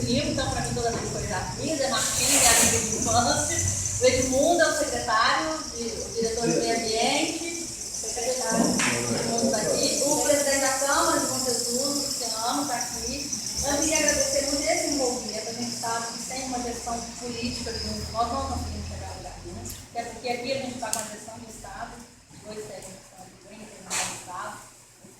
primo, então para mim toda vez foi já vida, é Martins, é amiga de infância. O Edmundo é o secretário, o diretor de meio ambiente, secretário, Edmundo está aqui. O presidente da Câmara de Bom Jesus, Luciano, está aqui. Eu queria agradecer muito esse envolvimento. A gente sabe que sem uma gestão política, nós não conseguimos chegar a lugar nenhum. Até porque aqui a gente está com a gestão do Estado, dois técnicos estão aqui bem representados do Estado.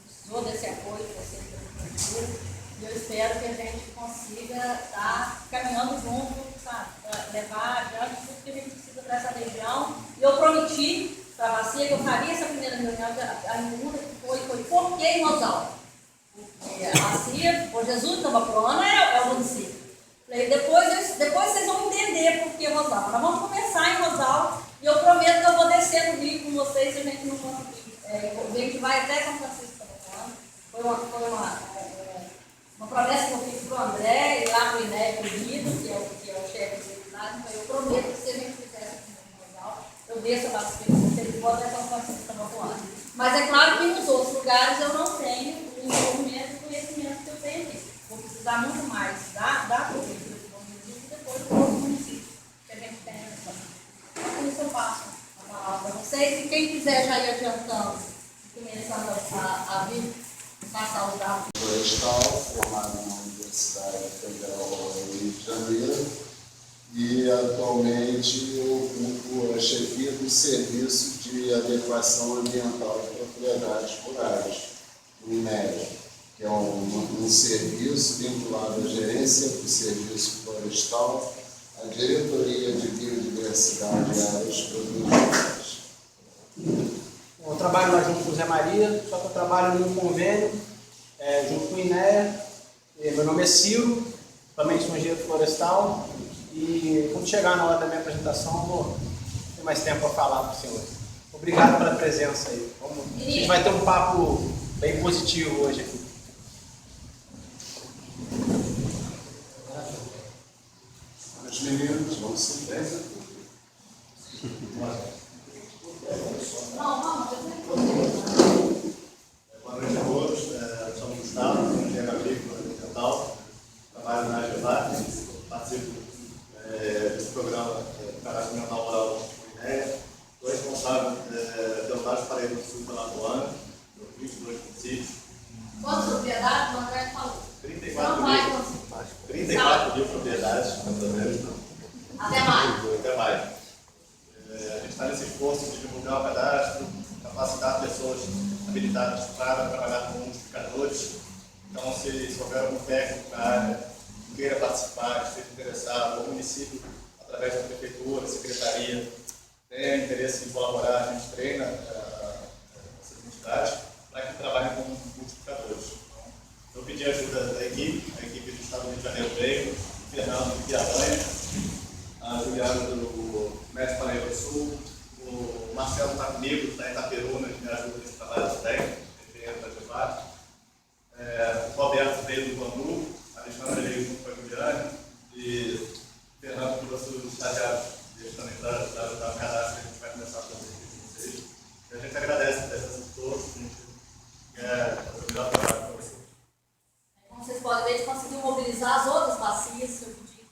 Precisou desse apoio, desse infraestrutura. E eu espero que a gente consiga estar caminhando junto, sabe, para levar adiante tudo que a gente precisa para essa região. E eu prometi para a Bacia que eu faria essa primeira reunião, a segunda que foi por que em Rosal? Porque a Bacia, por Jesus, Tabapuana é o município. Falei, depois vocês vão entender por que Rosal. Nós vamos começar em Rosal e eu prometo que eu vou descer no Rio com vocês se a gente não conseguir. A gente vai até São Francisco Tabapuana. Foi uma promessa que eu fiz para o André e lá para o Iné Querido, que é o chefe de seguridade. Então eu prometo que se a gente fizer essa reunião, eu desço a Bacia com vocês e vou até São Francisco Tabapuana. Mas é claro que nos outros lugares eu não tenho o envolvimento e o conhecimento que eu tenho aqui. Vou precisar muito mais da prefeitura de Bom Jesus e depois do outro município que a gente tem nessa. Então, com isso eu passo a palavra para vocês. E quem quiser já ir adiantando, começando a vir passar os dados. Florestal, formado na Universidade Federal do Rio de Janeiro, e atualmente eu ocupo a chefia do Serviço de Adequação Ambiental de Propriedades Rurais, o INEA, que é um serviço vinculado à gerência do Serviço Florestal, à Diretoria de Biodiversidade e Áreas Produtivas. Eu trabalho lá junto com o Zé Maria, só que eu trabalho num convênio junto com o INEA. Meu nome é Ciro, também sou engenheiro florestal. E quando chegar na hora da minha apresentação, eu vou ter mais tempo para falar para os senhores. Obrigado pela presença aí. A gente vai ter um papo bem positivo hoje aqui. Os meninos vão se ver. Boa noite a todos. Sou Gustavo, sou engenheiro agrícola e ambiental, trabalho na AGEVAC, participo desse programa de cadastro ambiental rural com INEA. Sou responsável pelo Baixo Paraíba do Sul pela Lagoana, 22 municípios. Quantas propriedades o André falou? 34 mil propriedades, mais ou menos. Até mais. Até mais. A gente está nesse esforço de divulgar o cadastro, capacitar pessoas habilitadas para trabalhar com multiplicadores. Então, se houver algum técnico na área que queira participar, que esteja interessado, ou o município, através da prefeitura, secretaria, tenha interesse em colaborar, a gente treina essas entidades para que trabalhem com multiplicadores. Então, eu pedi ajuda da equipe, a equipe do Estado do Rio de Janeiro veio, o Fernando de Piaranha, a Juliana do Médio Paraíba do Sul, o Marcelo está comigo, da Itaperuna, que me ajuda nesse trabalho técnico, engenheiro da GEVAC. O Roberto veio do Bangu, a Alexandre veio junto com a Juliana, e o Fernando trouxe os estagiários deles também para ajudar o cadastro que a gente vai começar a fazer aqui com vocês. E a gente agradece a presença de todos, a gente quer fazer o melhor trabalho para vocês. Como vocês podem ver, a gente conseguiu mobilizar as outras bacias que eu pedi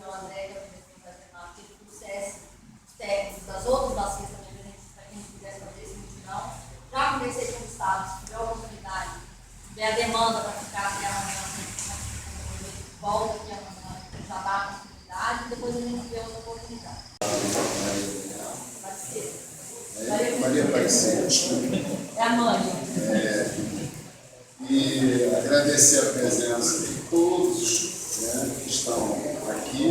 ao André, que é o presidente da FENAP, que ele trouxesse os técnicos das outras bacias também, para que a gente pudesse fazer esse mutirão. Já conversei com o Estado, se tiver a oportunidade, se tiver a demanda para ficar até amanhã, volta aqui amanhã, já dá a possibilidade, e depois a gente vê outra oportunidade. Maria Aparecida, desculpa. É a mãe. E agradecer a presença de todos, né, que estão aqui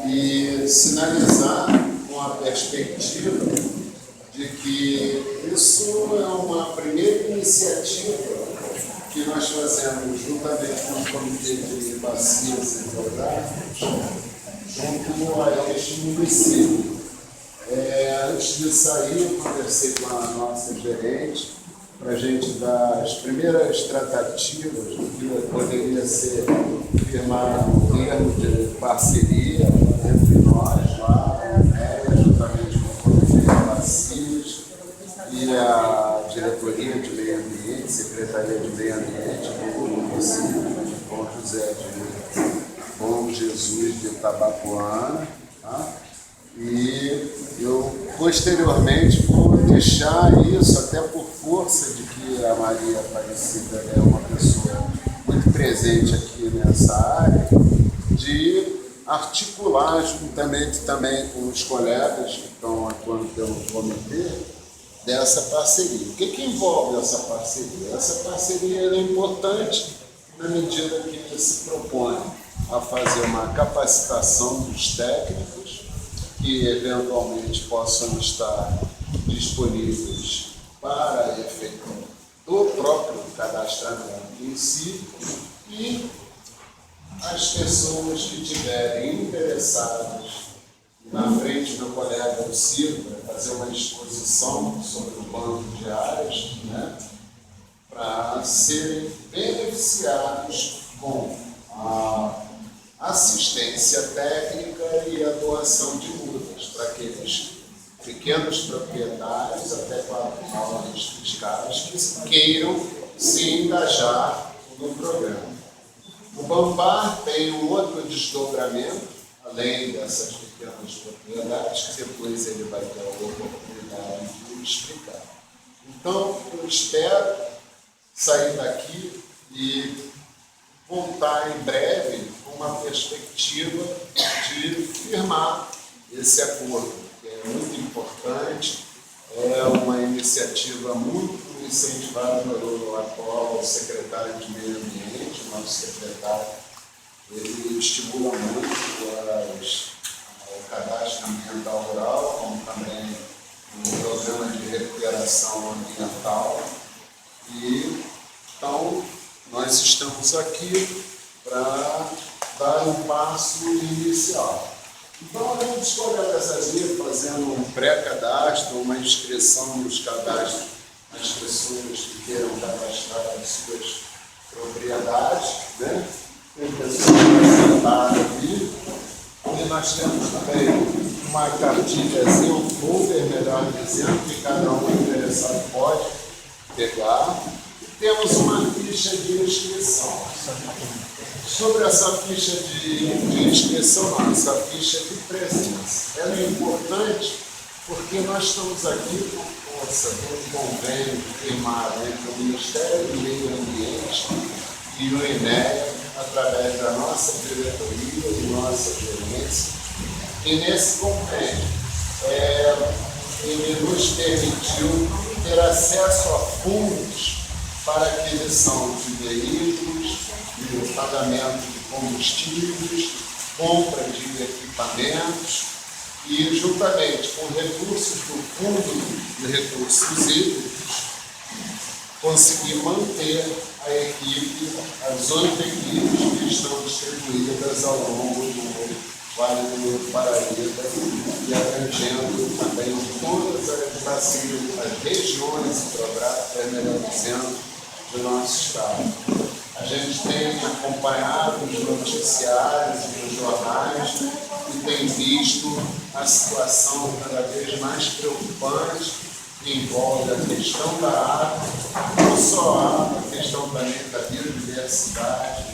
e sinalizar com a perspectiva de que isso é uma primeira iniciativa que nós fazemos juntamente com o Comitê de Bacias Hidrográficas, junto a este município. Antes de sair, eu conversei com a nossa gerente para a gente dar as primeiras tratativas do que poderia ser firmar um termo de parceria entre nós lá, juntamente com o Comitê de Bacias e a Diretoria de Meio Ambiente, Secretaria de Meio Ambiente do município de Bom José de Minas. Bom Jesus de Itabapoana, tá? E eu posteriormente vou deixar isso, até por força de que a Maria Aparecida é uma pessoa muito presente aqui nessa área, de articular juntamente também com os colegas que estão atuando pelo comitê dessa parceria. O que envolve essa parceria? Essa parceria é importante na medida que se propõe a fazer uma capacitação dos técnicos que eventualmente possam estar disponíveis para efeito do próprio cadastramento em si, e as pessoas que estiverem interessadas na frente do colega do Ciro para fazer uma exposição sobre o banco de áreas, né, para serem beneficiados com a assistência técnica e a doação de mudas para aqueles pequenos proprietários, até para ordens fiscais, que queiram se engajar no programa. O Bampar tem um outro desdobramento, além dessas pequenas propriedades, que depois ele vai ter a oportunidade de explicar. Então, eu espero sair daqui e voltar em breve com uma perspectiva de firmar esse acordo, que é muito importante, é uma iniciativa muito incentivada pelo atual secretário de Meio Ambiente, o nosso secretário. Ele estimula muito o cadastro ambiental rural, como também o programa de recuperação ambiental. E, então, nós estamos aqui para dar um passo inicial. Então, além dos colegas ali fazendo um pré-cadastro, uma inscrição nos cadastros das pessoas que queiram cadastrar as suas propriedades, né? Tem pessoas sentadas ali. E nós temos também uma cartilhazinha, um folder, melhor dizendo, que cada um interessado pode pegar. Temos uma ficha de inscrição. Sobre essa ficha de inscrição, não, essa ficha de presença. Ela é importante porque nós estamos aqui com força do convênio firmado entre o Ministério do Meio Ambiente e o INEA, através da nossa diretoria e nossa gerência. E nesse convênio, ele nos permitiu ter acesso a fundos para aquisição de veículos, de pagamento de combustíveis, compra de equipamentos e, juntamente com recursos do Fundo de Recursos Hídricos, conseguir manter a equipe, as 8 equipes que estão distribuídas ao longo do Vale do Paraíba e abrangendo também todas as regiões hidrográficas, melhor dizendo, do nosso estado. A gente tem acompanhado os noticiários e os jornais e tem visto a situação cada vez mais preocupante que envolve a questão da água, não só a água, a questão também da biodiversidade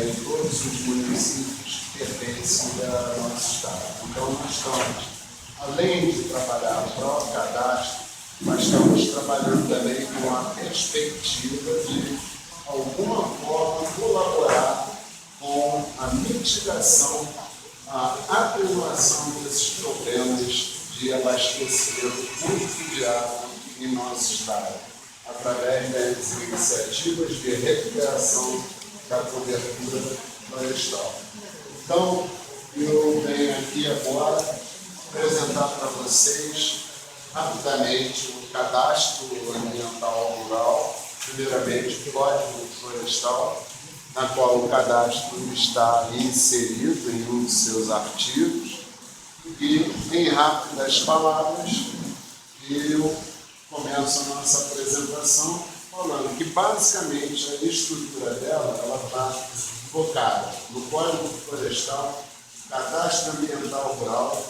em todos os municípios que pertencem ao nosso estado. Então, nós estamos, além de trabalhar para o cadastro, mas estamos trabalhando também com a perspectiva de, alguma forma, colaborar com a mitigação, a atenuação desses problemas de abastecimento público de água em nosso estado, através das iniciativas de recuperação da cobertura florestal. Então, eu venho aqui agora apresentar para vocês rapidamente o cadastro ambiental rural, primeiramente o Código Florestal, na qual o cadastro está inserido em um de seus artigos, e em rápidas palavras eu começo a nossa apresentação falando que basicamente a estrutura dela ela está focada no Código Florestal, Cadastro Ambiental Rural,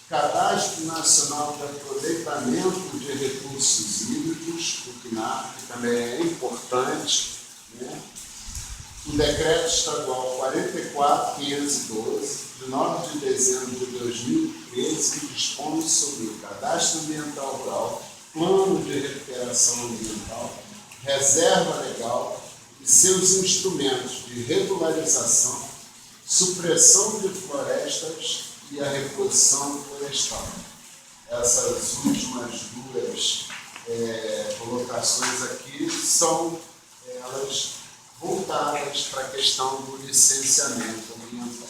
Cadastro Nacional de Aproveitamento de Recursos Hídricos, o CNAR, que também é importante, né? O Decreto Estadual 48/2015, 94.512, de 9 de dezembro de 2013, que dispõe sobre o cadastro ambiental rural, plano de recuperação ambiental, reserva legal e seus instrumentos de regularização, supressão de florestas e a reposição florestal. Essas últimas duas colocações aqui são elas voltadas para a questão do licenciamento ambiental.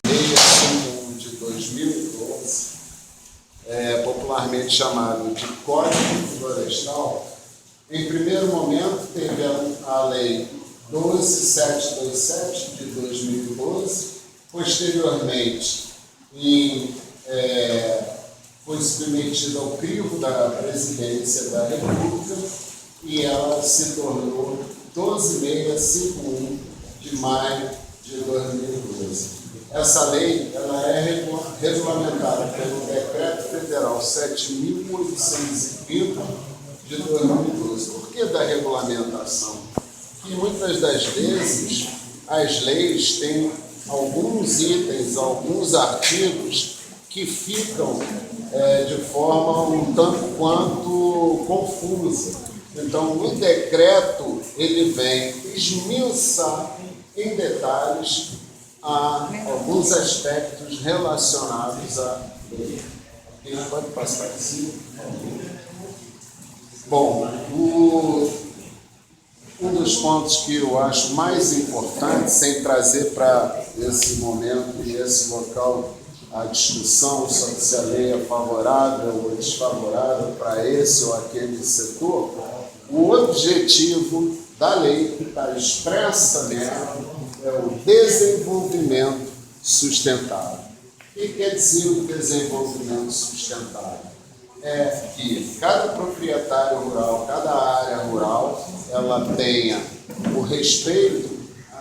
Lei 51 de 2012, popularmente chamado de Código Florestal, em primeiro momento teve a Lei 12727 de 2012, posteriormente foi submetida ao crivo da Presidência da República e ela se tornou 12651 de maio de 2012. Essa lei ela é regulamentada pelo Decreto Federal 7.830 de 2012. Por que da regulamentação? Que muitas das vezes as leis têm alguns itens, alguns artigos que ficam de forma um tanto quanto confusa. Então, o decreto ele vem esmiuçar em detalhes a alguns aspectos relacionados à lei. Quem pode passar assim? Bom, um dos pontos que eu acho mais importante, sem trazer para esse momento e esse local a discussão sobre se a lei é favorável ou desfavorável para esse ou aquele setor, o objetivo da lei que está expressa nela é o desenvolvimento sustentável. O que quer dizer o desenvolvimento sustentável? É que cada proprietário rural, cada área rural, ela tenha o respeito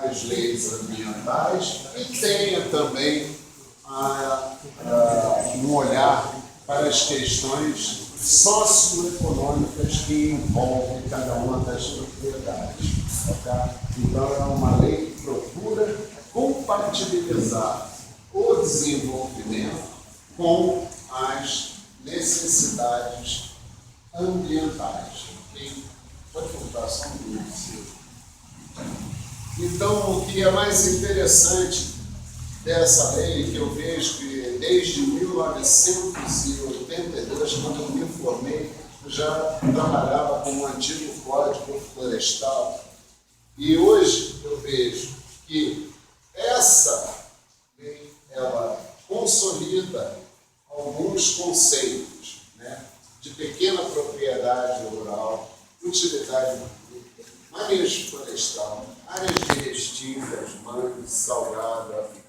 às leis ambientais e tenha também um olhar para as questões socioeconômicas que envolvem cada uma das propriedades. Okay? Então, é uma lei que procura compatibilizar o desenvolvimento com as necessidades ambientais. Okay? Pode voltar só um minuto. Então, o que é mais interessante dessa lei, que eu vejo que desde 1982, quando eu me formei, eu já trabalhava com o antigo Código Florestal. E hoje eu vejo que essa lei, ela consolida alguns conceitos, né, de pequena propriedade rural, utilidade pública, manejo florestal, áreas de restingas, mangue, salgado,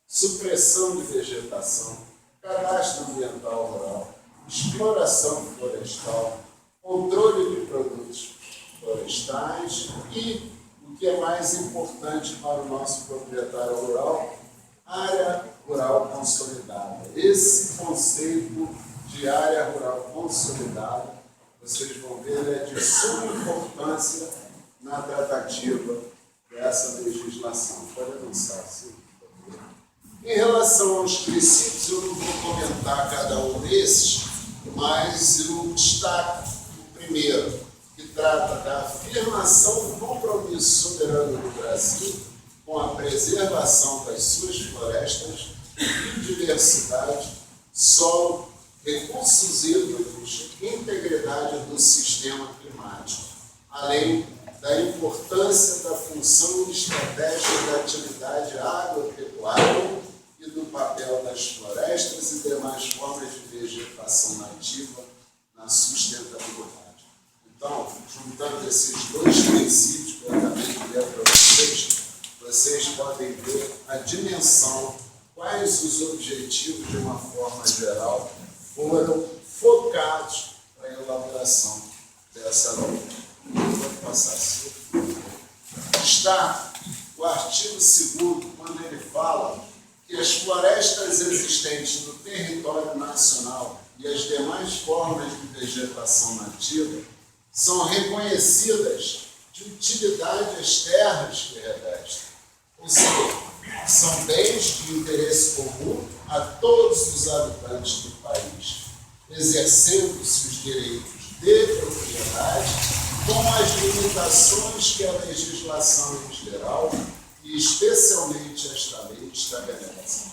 supressão de vegetação, cadastro ambiental rural, exploração florestal, controle de produtos florestais e, o que é mais importante para o nosso proprietário rural, área rural consolidada. Esse conceito de área rural consolidada, vocês vão ver, é de suma importância na tratativa dessa legislação. Pode avançar, sim. Em relação aos princípios, eu não vou comentar cada um desses, mas eu destaco o primeiro, que trata da afirmação do compromisso soberano do Brasil com a preservação das suas florestas, biodiversidade, solo, recursos hídricos e integridade do sistema climático, além da importância da função estratégica da atividade agropecuária e do papel das florestas e demais formas de vegetação nativa na sustentabilidade. Então, juntando esses dois princípios que eu acabei de ler para vocês, vocês podem ver a dimensão, quais os objetivos, de uma forma geral, foram focados para a elaboração dessa lei. Vou passar assim. Está o artigo 2º, quando ele fala que as florestas existentes no território nacional e as demais formas de vegetação nativa são reconhecidas de utilidade às terras que revestem, ou seja, são bens de interesse comum a todos os habitantes do país, exercendo-se os direitos de propriedade com as limitações que a legislação em geral e especialmente esta lei estabelece.